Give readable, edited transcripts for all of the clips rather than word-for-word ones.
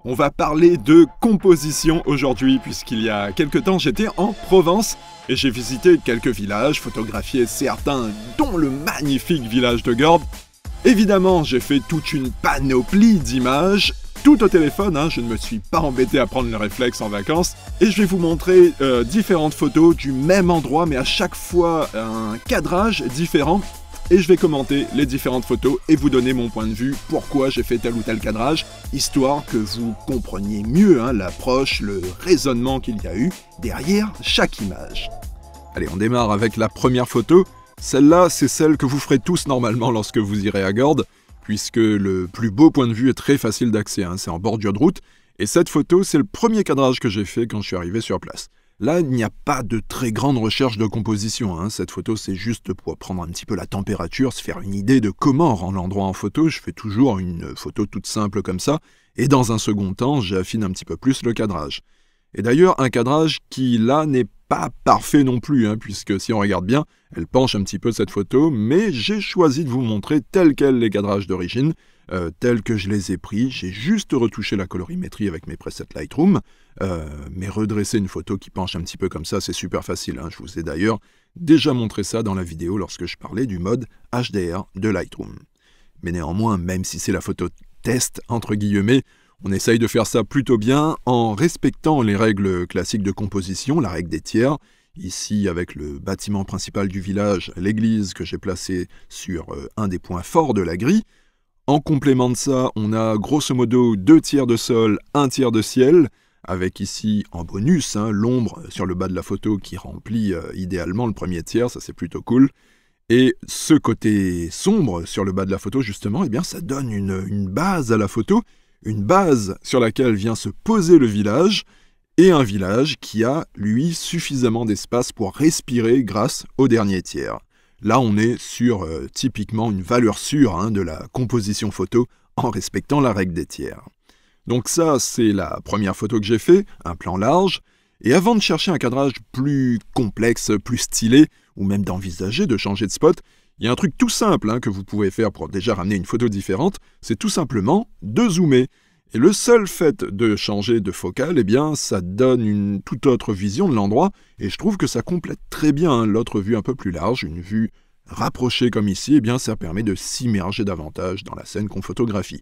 On va parler de composition aujourd'hui, puisqu'il y a quelques temps j'étais en Provence et j'ai visité quelques villages, photographié certains, dont le magnifique village de Gordes. Évidemment, j'ai fait toute une panoplie d'images, tout au téléphone, je ne me suis pas embêté à prendre le réflexe en vacances, et je vais vous montrer différentes photos du même endroit, mais à chaque fois un cadrage différent. Et je vais commenter les différentes photos et vous donner mon point de vue, pourquoi j'ai fait tel ou tel cadrage, histoire que vous compreniez mieux l'approche, le raisonnement qu'il y a eu derrière chaque image. Allez, on démarre avec la première photo. Celle-là, c'est celle que vous ferez tous normalement lorsque vous irez à Gordes, puisque le plus beau point de vue est très facile d'accès, c'est en bordure de route. Et cette photo, c'est le premier cadrage que j'ai fait quand je suis arrivé sur place. Là, il n'y a pas de très grande recherche de composition. Cette photo, c'est juste pour prendre un petit peu la température, se faire une idée de comment rendre l'endroit en photo. Je fais toujours une photo toute simple comme ça. Et dans un second temps, j'affine un petit peu plus le cadrage. Et d'ailleurs, un cadrage qui, là, n'est pas parfait non plus, puisque si on regarde bien, elle penche un petit peu cette photo, mais j'ai choisi de vous montrer tel quel les cadrages d'origine, tels que je les ai pris. J'ai juste retouché la colorimétrie avec mes presets Lightroom, mais redresser une photo qui penche un petit peu comme ça, c'est super facile. Je vous ai d'ailleurs déjà montré ça dans la vidéo lorsque je parlais du mode HDR de Lightroom. Mais néanmoins, même si c'est la photo test, entre guillemets, on essaye de faire ça plutôt bien en respectant les règles classiques de composition, la règle des tiers. Ici, avec le bâtiment principal du village, l'église que j'ai placée sur un des points forts de la grille. En complément de ça, on a grosso modo 2 tiers de sol, 1 tiers de ciel, avec ici en bonus l'ombre sur le bas de la photo qui remplit idéalement le premier tiers, ça c'est plutôt cool. Et ce côté sombre sur le bas de la photo justement, ça donne une base à la photo, une base sur laquelle vient se poser le village, et un village qui a, lui, suffisamment d'espace pour respirer grâce au dernier tiers. Là, on est sur typiquement une valeur sûre de la composition photo en respectant la règle des tiers. Donc ça, c'est la première photo que j'ai fait, un plan large. Et avant de chercher un cadrage plus complexe, plus stylé, ou même d'envisager de changer de spot, il y a un truc tout simple que vous pouvez faire pour déjà ramener une photo différente, c'est tout simplement de zoomer. Et le seul fait de changer de focale, ça donne une toute autre vision de l'endroit, et je trouve que ça complète très bien l'autre vue un peu plus large, une vue rapprochée comme ici, ça permet de s'immerger davantage dans la scène qu'on photographie.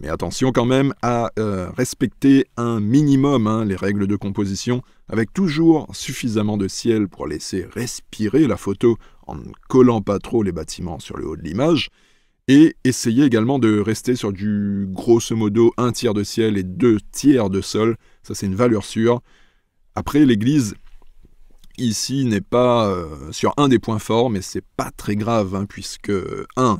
Mais attention quand même à respecter un minimum les règles de composition, avec toujours suffisamment de ciel pour laisser respirer la photo en ne collant pas trop les bâtiments sur le haut de l'image, et essayez également de rester sur du grosso modo 1 tiers de ciel et 2 tiers de sol, ça c'est une valeur sûre. Après, l'église ici n'est pas sur un des points forts, mais c'est pas très grave, puisque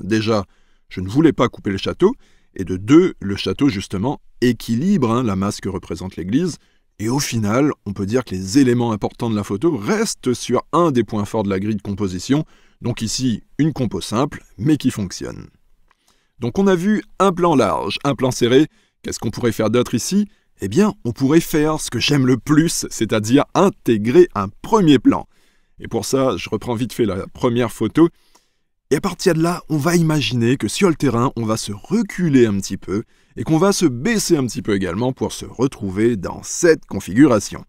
déjà, je ne voulais pas couper le château, et de 2, le château justement équilibre la masse que représente l'église, et au final, on peut dire que les éléments importants de la photo restent sur un des points forts de la grille de composition, donc ici, une compo simple, mais qui fonctionne. Donc on a vu un plan large, un plan serré. Qu'est-ce qu'on pourrait faire d'autre ici ? On pourrait faire ce que j'aime le plus, c'est-à-dire intégrer un premier plan. Et pour ça, je reprends vite fait la première photo. Et à partir de là, on va imaginer que sur le terrain, on va se reculer un petit peu et qu'on va se baisser un petit peu également pour se retrouver dans cette configuration.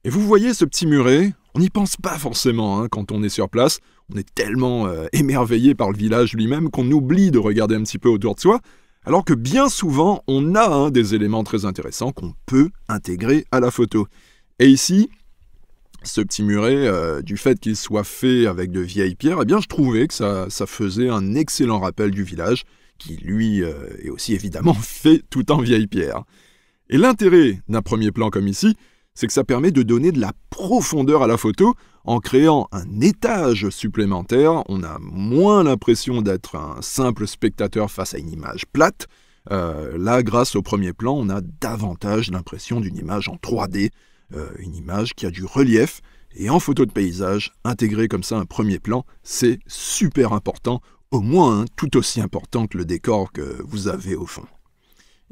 Et vous voyez ce petit muret ? On n'y pense pas forcément quand on est sur place. On est tellement émerveillé par le village lui-même qu'on oublie de regarder un petit peu autour de soi, alors que bien souvent, on a des éléments très intéressants qu'on peut intégrer à la photo. Et ici, ce petit muret, du fait qu'il soit fait avec de vieilles pierres, je trouvais que ça faisait un excellent rappel du village, qui lui est aussi évidemment fait tout en vieilles pierres. Et l'intérêt d'un premier plan comme ici, c'est que ça permet de donner de la profondeur à la photo en créant un étage supplémentaire. On a moins l'impression d'être un simple spectateur face à une image plate. Là, grâce au premier plan, on a davantage l'impression d'une image en 3D, une image qui a du relief. Et en photo de paysage, intégrer comme ça un premier plan, c'est super important, au moins tout aussi important que le décor que vous avez au fond.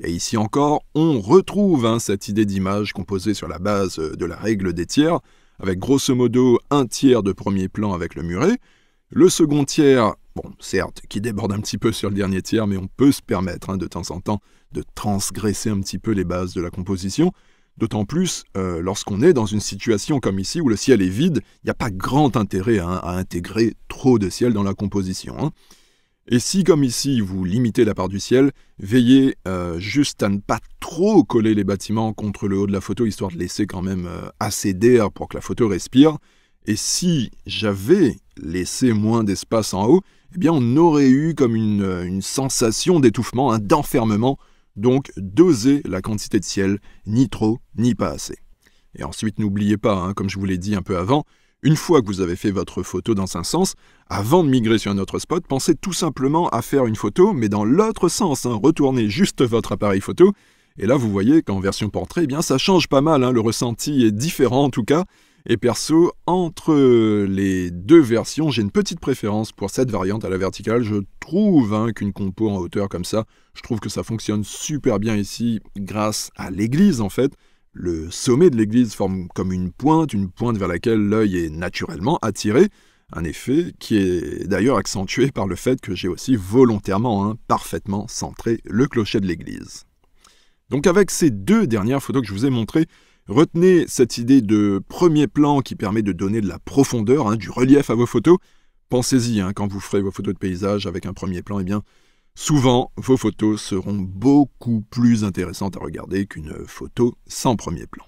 Et ici encore, on retrouve cette idée d'image composée sur la base de la règle des tiers, avec grosso modo 1 tiers de premier plan avec le muret. Le second tiers, bon, certes, qui déborde un petit peu sur le dernier tiers, mais on peut se permettre de temps en temps de transgresser un petit peu les bases de la composition, d'autant plus lorsqu'on est dans une situation comme ici où le ciel est vide, il n'y a pas grand intérêt à intégrer trop de ciel dans la composition. Et si, comme ici, vous limitez la part du ciel, veillez juste à ne pas trop coller les bâtiments contre le haut de la photo, histoire de laisser quand même assez d'air pour que la photo respire. Et si j'avais laissé moins d'espace en haut, eh bien on aurait eu comme une sensation d'étouffement, d'enfermement. Donc dosez la quantité de ciel, ni trop, ni pas assez. Et ensuite, n'oubliez pas, comme je vous l'ai dit un peu avant, une fois que vous avez fait votre photo dans un sens, avant de migrer sur un autre spot, pensez tout simplement à faire une photo, mais dans l'autre sens. Retournez juste votre appareil photo. Et là, vous voyez qu'en version portrait, eh bien, ça change pas mal. Le ressenti est différent en tout cas. Et perso, entre les deux versions, j'ai une petite préférence pour cette variante à la verticale. Je trouve qu'une compo en hauteur comme ça, je trouve que ça fonctionne super bien ici grâce à l'église en fait. Le sommet de l'église forme comme une pointe vers laquelle l'œil est naturellement attiré, un effet qui est d'ailleurs accentué par le fait que j'ai aussi volontairement parfaitement centré le clocher de l'église. Donc avec ces deux dernières photos que je vous ai montrées, retenez cette idée de premier plan qui permet de donner de la profondeur, du relief à vos photos. Pensez-y, quand vous ferez vos photos de paysage avec un premier plan, eh bien, souvent, vos photos seront beaucoup plus intéressantes à regarder qu'une photo sans premier plan.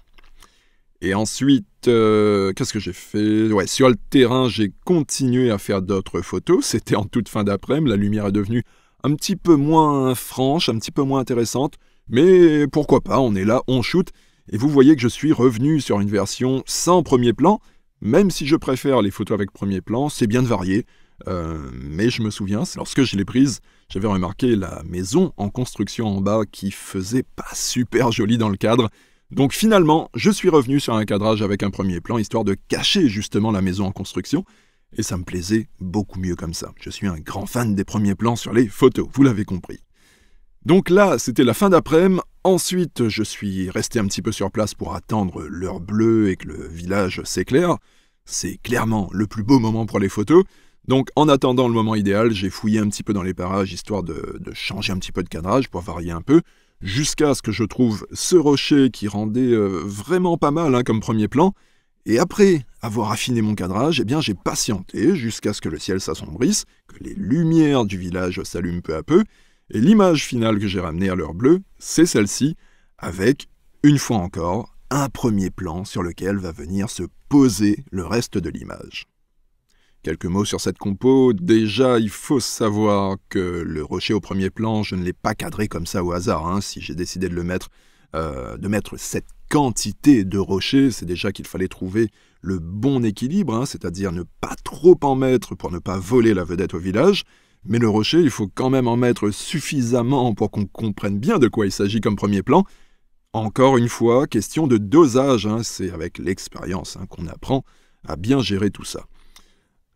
Et ensuite, qu'est-ce que j'ai fait ? Sur le terrain, j'ai continué à faire d'autres photos. C'était en toute fin d'après-midi, la lumière est devenue un petit peu moins franche, un petit peu moins intéressante. Mais pourquoi pas, on est là, on shoot. Et vous voyez que je suis revenu sur une version sans premier plan. Même si je préfère les photos avec premier plan, c'est bien de varier. Mais je me souviens, lorsque je l'ai prise, j'avais remarqué la maison en construction en bas qui faisait pas super jolie dans le cadre. Donc finalement, je suis revenu sur un cadrage avec un premier plan, histoire de cacher justement la maison en construction. Et ça me plaisait beaucoup mieux comme ça. Je suis un grand fan des premiers plans sur les photos, vous l'avez compris. Donc là, c'était la fin d'après-midi. Ensuite, je suis resté un petit peu sur place pour attendre l'heure bleue et que le village s'éclaire. C'est clairement le plus beau moment pour les photos. Donc en attendant le moment idéal, j'ai fouillé un petit peu dans les parages, histoire de changer un petit peu de cadrage pour varier un peu, jusqu'à ce que je trouve ce rocher qui rendait vraiment pas mal comme premier plan. Et après avoir affiné mon cadrage, eh bien j'ai patienté jusqu'à ce que le ciel s'assombrisse, que les lumières du village s'allument peu à peu. Et l'image finale que j'ai ramenée à l'heure bleue, c'est celle-ci, avec, une fois encore, un premier plan sur lequel va venir se poser le reste de l'image. Quelques mots sur cette compo. Déjà, il faut savoir que le rocher au premier plan, je ne l'ai pas cadré comme ça au hasard. Si j'ai décidé de mettre cette quantité de rochers, c'est déjà qu'il fallait trouver le bon équilibre, c'est-à-dire ne pas trop en mettre pour ne pas voler la vedette au village. Mais le rocher, il faut quand même en mettre suffisamment pour qu'on comprenne bien de quoi il s'agit comme premier plan. Encore une fois, question de dosage, c'est avec l'expérience qu'on apprend à bien gérer tout ça.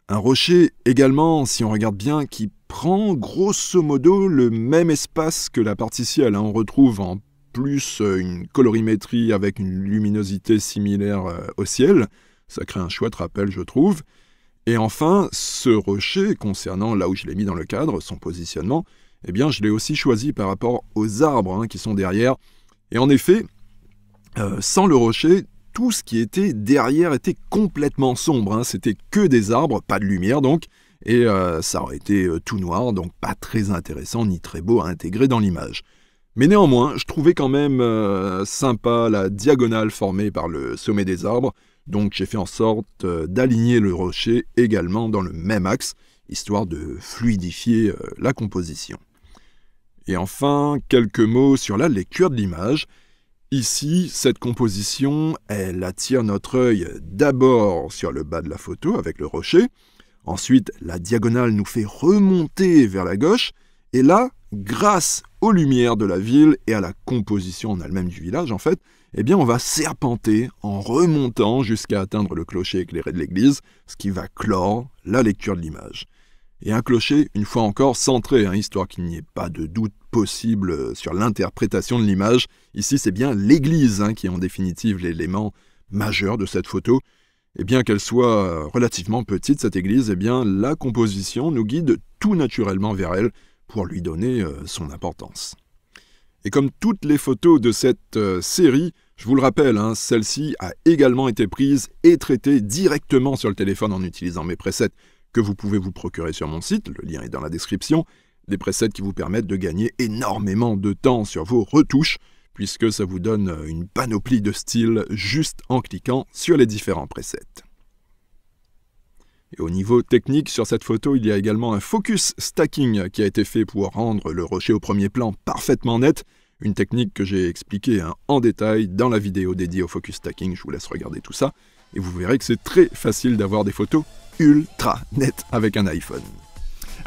Un rocher également, si on regarde bien, qui prend grosso modo le même espace que la partie ciel. On retrouve en plus une colorimétrie avec une luminosité similaire au ciel. Ça crée un chouette rappel, je trouve. Et enfin, ce rocher, concernant là où je l'ai mis dans le cadre, son positionnement, eh bien, je l'ai aussi choisi par rapport aux arbres qui sont derrière. Et en effet, sans le rocher, tout ce qui était derrière était complètement sombre. C'était que des arbres, pas de lumière donc, et ça aurait été tout noir, donc pas très intéressant ni très beau à intégrer dans l'image. Mais néanmoins, je trouvais quand même sympa la diagonale formée par le sommet des arbres. Donc j'ai fait en sorte d'aligner le rocher également dans le même axe, histoire de fluidifier la composition. Et enfin, quelques mots sur la lecture de l'image. Ici, cette composition, elle attire notre œil d'abord sur le bas de la photo avec le rocher. Ensuite, la diagonale nous fait remonter vers la gauche. Et là, grâce aux lumières de la ville et à la composition en elle-même du village, en fait, eh bien, on va serpenter en remontant jusqu'à atteindre le clocher éclairé de l'église, ce qui va clore la lecture de l'image. Et un clocher, une fois encore, centré, histoire qu'il n'y ait pas de doute possible sur l'interprétation de l'image. Ici, c'est bien l'église qui est en définitive l'élément majeur de cette photo. Et bien qu'elle soit relativement petite, cette église, eh bien la composition nous guide tout naturellement vers elle pour lui donner son importance. Et comme toutes les photos de cette série, je vous le rappelle, celle-ci a également été prise et traitée directement sur le téléphone en utilisant mes presets que vous pouvez vous procurer sur mon site, le lien est dans la description, des presets qui vous permettent de gagner énormément de temps sur vos retouches, puisque ça vous donne une panoplie de styles juste en cliquant sur les différents presets. Et au niveau technique, sur cette photo, il y a également un focus stacking qui a été fait pour rendre le rocher au premier plan parfaitement net, une technique que j'ai expliquée en détail dans la vidéo dédiée au focus stacking, je vous laisse regarder tout ça, et vous verrez que c'est très facile d'avoir des photos ultra nettes avec un iPhone.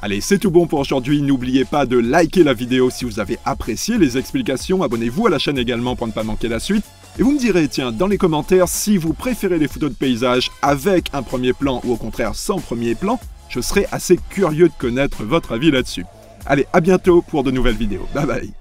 Allez, c'est tout bon pour aujourd'hui, n'oubliez pas de liker la vidéo si vous avez apprécié les explications, abonnez-vous à la chaîne également pour ne pas manquer la suite, et vous me direz, tiens, dans les commentaires, si vous préférez les photos de paysage avec un premier plan ou au contraire sans premier plan, je serai assez curieux de connaître votre avis là-dessus. Allez, à bientôt pour de nouvelles vidéos, bye bye.